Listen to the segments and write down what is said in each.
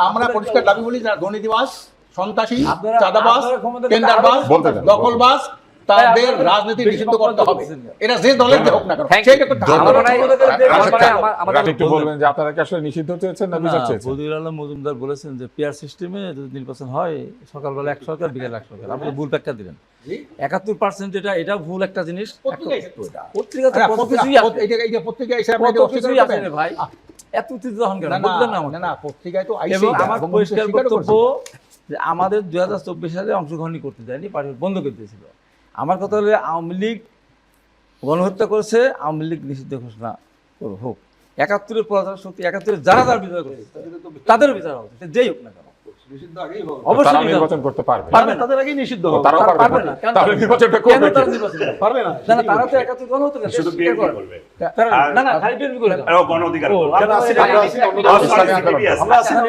আমরা পরিষ্কার দাবি বলি যারা দুর্নীতিবাজ, সন্ত্রাসী, চাঁদাবাজ, টেন্ডারবাজ, দখলবাজ তাদের রাজনীতি নিষিদ্ধ করতে হবে। এটা যে দলের হোক না কেন। একটু বলবেন যে আপনারা কি আসলে নিষিদ্ধ চেয়েছেন না বিচার চেয়েছেন? বদিউল আলম মজুমদার বলেছেন যে পিআর সিস্টেমে যদি নির্বাচন হয় সকালবেলা 100 সরকার বিকেল 100 সরকার। আপনি ভুল ব্যাখ্যা দিলেন। 71% এটা ভুল একটা জিনিস। পত্রিকাতে ভাই এত উত্তেজিত কেন বুঝলেন না পত্রিকায় তো এবং আমার পরিষ্কার বক্তব্য যে আমাদের 2024 সালে অংশগ্রহণই করতে যায়নি, পার্টি বন্ধ করে দিয়েছিল। আমার কথা হলো আওয়ামী লীগ গণহত্যা করেছে, আওয়ামী লীগ নিষিদ্ধ ঘোষণা হোক। 71-এর প্রধান শক্তি 71-এর যারা যারা বিচার করেছে তাদের বিচার হবে, যেই হোক না কেন। অবশ্যই নির্বাচন করতে পারবে না, তাদের আগেই নিষিদ্ধ হবে। তারা পারবে না, তাহলে নির্বাচনটা করবে কে? পারবে না। না তারা তো 71 গণহত্যা করেছে, শুধু বিএনপি করবে। না না খালি বিএনপি করে ও গণ অধিকার করবে। আমরা আছি না,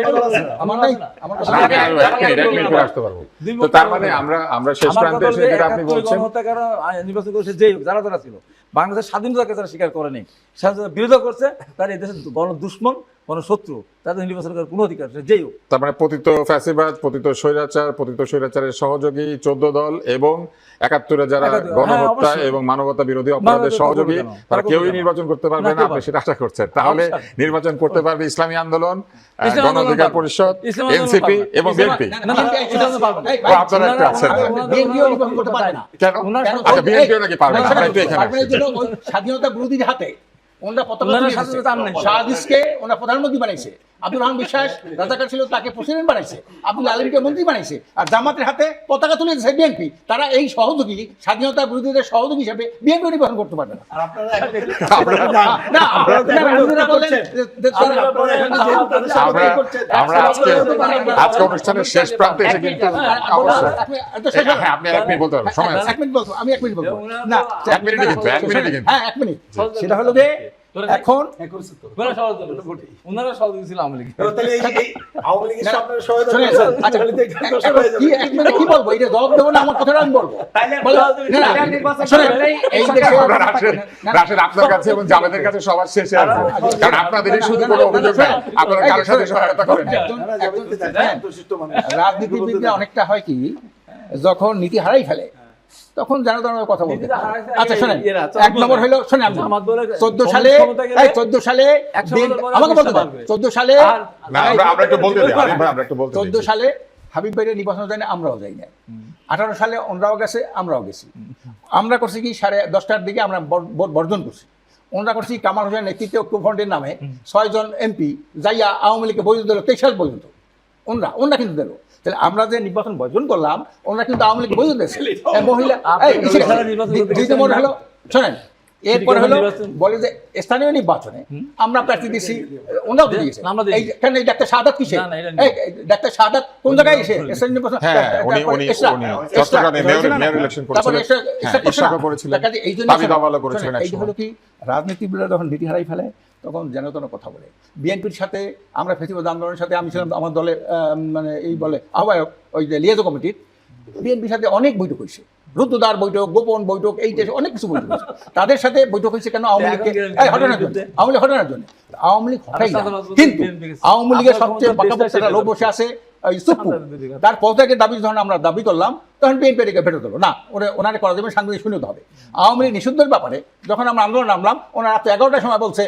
আমার নাই, আমার কাছে এক মিনিট করে আসতে পারবো। তো তার মানে আমরা শেষ প্রান্তে এসে যেটা আপনি বলছেন গণহত্যা কারণ নির্বাচন করেছে যেই হোক, যারা যারা ছিল বাংলাদেশের স্বাধীনতাকে যারা স্বীকার করেনি, স্বাধীনতা বিরোধ করছে, তারা এই দেশের গণ দুশ্মন, গণশত্রু, তাদের নির্বাচন করার কোনো অধিকার নেই, যেই হোক। তার মানে পতিত ফ্যাসিবাদ, পতিত স্বৈরাচারের সহযোগী 14 দল এবং 71-এ যারা গণহত্যা এবং মানবতা বিরোধী অপরাধের সহযোগী, তারা কেউই নির্বাচন করতে পারবে না, আপনি সেটা আশা করছেন। তাহলে নির্বাচন করতে পারবে ইসলামী আন্দোলন, গণ অধিকার পরিষদ, এনসিপি এবং বিএনপি। আপনারা একটা আছেন কেন? আচ্ছা বিএনপিও নাকি পারবে না? আমরা একটু এখানে স্বাধীনতা বিরোধীর হাতে ওনারা শাহজিজকে ওনারা প্রধানমন্ত্রী বানাইছে, আব্দুর রহমান বিশ্বাস রাজাকার ছিল তাকে প্রেসিডেন্ট বানাইছে, আব্দুল আলমকে মন্ত্রী বানাইছে, আর জামাতের হাতে পতাকা তুলে দিয়েছে বিএনপি। তারা এই সহযোগী স্বাধীনতা বিরোধীদের সহযোগী হিসেবে বিএনপি নির্বাচন করতে পারবে না। আমরা আজকে অনুষ্ঠানের শেষ প্রান্তে এসে কিন্তু আপনি এক মিনিট বলতে পারবেন, সময় আছে। আমি 1 মিনিট বলবো না, 1 মিনিটই কিন্তু 1 মিনিটই কিন্তু। হ্যাঁ 1 মিনিট। সেটা হলো যে এখন ওনারা সহযোগী ছিল আওয়ামী লীগ। কি বলবো? এটা জবাব দেবো না, আমার কথাটা আমি বলবো। রাশেদ আপনার কাছে এবং জামাতের কাছে সবার শেষে আছে, কারণ আপনাদেরই শুধু কোনো অভিযোগ নাই, আপনারা কারোর সাথে সহায়তা করেন। রাজনীতিবিদরা অনেকটা হয় কি, যখন নীতি হারাই ফেলে তখন জানা জানা কথা বলতে। আচ্ছা শোনেন, 1 নম্বর হলো শোনেন, 14 সালে আমাকে বলতে পারবে, 14 সালে আমরা একটু বলতে দিই, আমরা একটু বলতে দিই। 14 সালে হাবিব ভাইয়ের নির্বাচন যায় না, আমরাও যাই না। 18 সালে ওনরাও গেছে, আমরাও গেছি। আমরা করছি কি 10:30টার দিকে আমরা বর্জন করছি। ওনরা করছি কামাল হোসেন নেতৃত্বে ঐক্যফ্রন্টের নামে 6 জন এমপি যাইয়া আওয়ামী লীগকে বৈধ দিল 23 সাল পর্যন্ত। ওনরা কিন্তু দিল। তাহলে আমরা যে নির্বাচন বর্জন করলাম, ওনারা কিন্তু আওয়ামী লীগ বৈধ দিয়েছে। মহিলা হলো শোনেন, এরপরে হলো বলে যে স্থানীয় নির্বাচনে আমরা প্রার্থী দিচ্ছি, ওনারাও দিয়েছে। কেন এই ডাক্তার শাহাদাত কিসে? ডাক্তার শাহাদাত কোন জায়গায় এসে স্থানীয় নির্বাচন? এই হলো কি, রাজনীতিবিদরা যখন নীতি হারাই ফেলে তখন যেন তেন কথা বলে। বিএনপির সাথে আমরা ফেসিবাদ আন্দোলনের সাথে, আমি ছিলাম আমার দলে মানে এই বলে আহ্বায়ক ওই যে লিয়াজো কমিটির, বিএনপির সাথে অনেক বৈঠক হয়েছে, রুদ্ধদ্বার বৈঠক, গোপন বৈঠক, এই দেশে অনেক কিছু বৈঠক হয়েছে। তাদের সাথে বৈঠক হয়েছে কেন? আওয়ামী লীগকে হটানোর জন্য। আওয়ামী লীগ হটাই না, কিন্তু আওয়ামী লীগের সবচেয়ে পাকাপোক্ত লোক বসে আছে তার পদত্যাগের দাবি যখন আমরা দাবি করলাম, তখন বিএনপি রেখে ফেরত হলো না, ওনারা করা যাবে, সাংবাদিক শুনতে হবে। আওয়ামী লীগ নিষিদ্ধের ব্যাপারে যখন আমরা আন্দোলন নামলাম, ওনারা রাত 11টার সময় বলছে,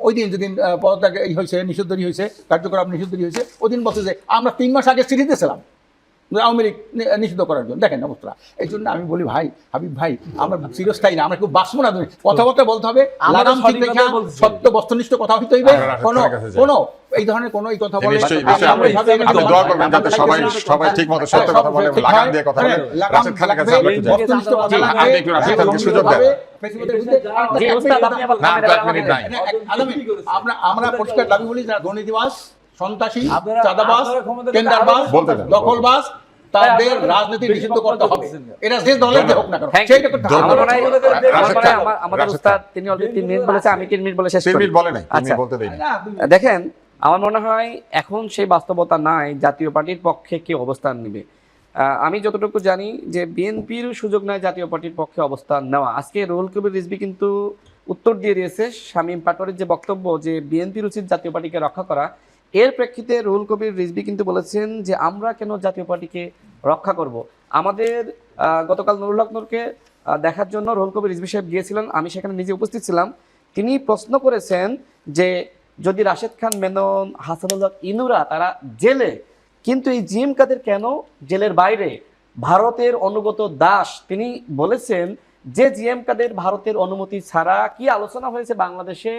ওই দিন যেদিন পদত্যাগ হয়েছে, নিষিদ্ধই হয়েছে, কার্যকলাপ নিষিদ্ধই হয়েছে, ওই দিন বলছে যে আমরা 3 মাস আগে চিঠি দিয়েছিলাম আওয়ামী লীগ নিষিদ্ধ করার জন্য। দেখেন অবস্থা। এই জন্য আমি বলি ভাই, হাবিব ভাই, আমরা চিরস্থায়ী না, আমরা খুব বাঁচবো না। কথাবার্তা বলতে হবে, সত্য বস্তুনিষ্ঠ কথা হইতে হইবে। কোনো এই ধরনের কোনো এই কথা বলে সবাই ঠিক মতো সত্য কথা বলে, লাগাম দিয়ে কথা বলে। রাশেদ খানের কাছে আমরা একটু সুযোগ দেব। আমরা পরিষ্কার দাবি বলি যারা দুর্নীতিবাজ, সন্ত্রাসী, চাঁদাবাজ, টেন্ডারবাজ, দখলবাজ তাদের রাজনীতি নিষিদ্ধ করতে হবে। এটা যে দলের হোক না কেন। আমাদের উস্তাদ তিনি অলরেডি 3 মিনিট বলেছে, আমি 3 মিনিট বলে শেষ করি। 3 মিনিট বলে নাই, আমি বলতে দেই না। দেখেন, আমার মনে হয় এখন সেই বাস্তবতা নাই জাতীয় পার্টির পক্ষে কি অবস্থান নেবে। আমি যতটুকু জানি যে বিএনপির সুযোগ নয় জাতীয় পার্টির পক্ষে অবস্থান নেওয়া। আজকে রুহুল কবির রিজভী কিন্তু উত্তর দিয়ে দিয়েছে শামীম পাটোয়ারির যে বক্তব্য যে বিএনপির উচিত জাতীয় পার্টিকে রক্ষা করা, এর প্রেক্ষিতে রুহুল কবির রিজভী কিন্তু বলেছেন যে আমরা কেন জাতীয় পার্টিকে রক্ষা করব। আমাদের গতকাল নুরুল হক নূরকে দেখার জন্য রুহুল কবির রিজভী সাহেব গিয়েছিলেন, আমি সেখানে নিজে উপস্থিত ছিলাম। তিনি প্রশ্ন করেছেন যে যদি রাশেদ খান মেনন, হাসানুল হক ইনুরা তারা জেলে, কিন্তু এই জিএম কাদের কেন জেলের বাইরে? ভারতের অনুগত দাস। তিনি বলেছেন যে জিএম কাদের ভারতের অনুমতি ছাড়া কি আলোচনা হয়েছে বাংলাদেশে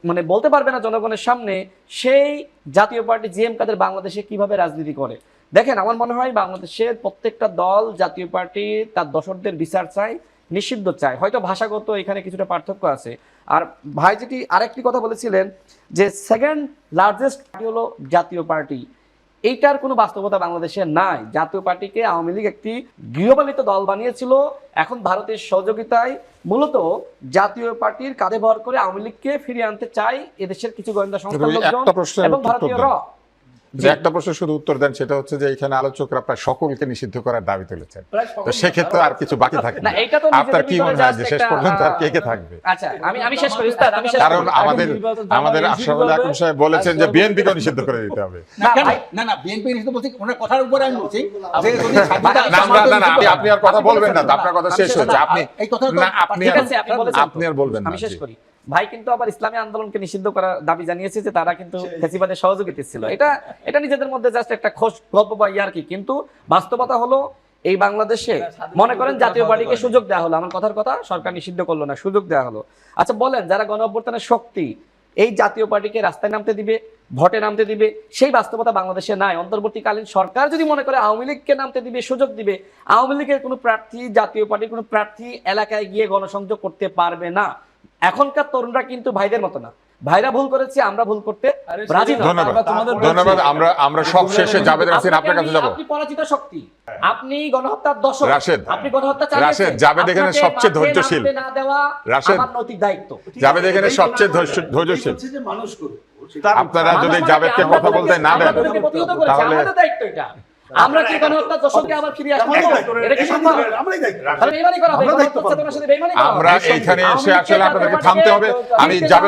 মানে বলতে পারবে না জনগণের সামনে, সেই জাতীয় পার্টি জিএম কাদের বাংলাদেশে কিভাবে রাজনীতি করে। দেখেন, আমার মনে হয় বাংলাদেশের প্রত্যেকটা দল জাতীয় পার্টি তার দশকদের বিচার চায়, নিষিদ্ধ চায়। হয়তো ভাষাগত এখানে কিছুটা পার্থক্য আছে। আর ভাই যেটি আরেকটি কথা বলেছিলেন যে সেকেন্ড লার্জেস্ট পার্টি হলো জাতীয় পার্টি, এইটার কোনো বাস্তবতা বাংলাদেশে নাই। জাতীয় পার্টিকে আওয়ামী লীগ একটি গৃহপালিত দল বানিয়েছিল। এখন ভারতের সহযোগিতায় মূলত জাতীয় পার্টির কাঁধে ভর করে আওয়ামী লীগকে ফিরিয়ে আনতে চাই এদেশের কিছু গোয়েন্দা সংস্থার লোকজন এবং ভারতীয় র। যে একটা প্রশ্নের শুধু উত্তর দেন, সেটা হচ্ছে যে এখানে আলোচকরা প্রায় সকলকে নিষিদ্ধ করার দাবি তুলেছেন, তো সেক্ষেত্রে আর কিছু বাকি থাকে না। আপনার কি মনে হয় যে শেষ পর্যন্ত আর কে কে থাকবে? আচ্ছা, আমি শেষ করি উস্তাদ, আমি শেষ করি। কারণ আমাদের আশরাফুল হাকিম সাহেব বলেছেন যে বিএনপিকে নিষিদ্ধ করে দিতে হবে। না বিএনপি নিষিদ্ধ বলছি, ওনার কথার উপরে আমি বলছি যে যদি না আপনি আর কথা বলবেন না, আপনার কথা শেষ হয়েছে। আপনি এই কথা না আপনি ঠিক আছে, আপনি বলেছেন, আপনি আর বলবেন না। আমি শেষ করি। ভাই কিন্তু আবার ইসলামী আন্দোলনকে নিষিদ্ধ করার দাবি জানিয়েছে যে তারা কিন্তু ফ্যাসিবাদের সহযোগিতা ছিল। এটা নিজেদের মধ্যে জাস্ট একটা খোশ গল্প বা ইয়ার্কি, কিন্তু বাস্তবতা হলো এই বাংলাদেশে মনে করেন জাতীয় পার্টিকে সুযোগ দেওয়া হলো, আমার কথার কথা, সরকার নিষিদ্ধ করলো না, সুযোগ দেওয়া হলো। আচ্ছা বলেন, যারা গণ অভ্যুত্থানের শক্তি এই জাতীয় পার্টিকে রাস্তায় নামতে দিবে, ভোটে নামতে দিবে, সেই বাস্তবতা বাংলাদেশে নাই। অন্তর্বর্তীকালীন সরকার যদি মনে করে আওয়ামী লীগকে নামতে দিবে, সুযোগ দিবে, আওয়ামী লীগের কোনো প্রার্থী, জাতীয় পার্টির কোনো প্রার্থী এলাকায় গিয়ে গণসংযোগ করতে পারবে না। এখনকার তরুণরা কিন্তু ভাইদের মতো না, ভাইরা ভুল করেছে, আমরা ভুল করতে রাজি না। ধন্যবাদ। আমরা সব শেষে জাবেদ রাসিন আপনার কাছে যাব। আপনি পরাজিত শক্তি, আপনি গণহত্যার দশক, রাশেদ, আপনি গণহত্যা চালিয়েছেন। রাশেদ, জাবেদ এখানে সবচেয়ে ধৈর্যশীল। না দেওয়া রাশেদ, আমার নৈতিক দায়িত্ব। জাবেদ এখানে সবচেয়ে ধৈর্যশীল। আপনারা যদি জাবেদকে কথা বলতে না দেন তাহলে আমাদের দায়িত্ব এটা। আমরা কি গণহত্যার দশকে আবার ফিরে আসবো? এটা কি সম্ভব? আমরা এইখানে এসে আসলে আপনাদেরকে থামতে হবে। আমি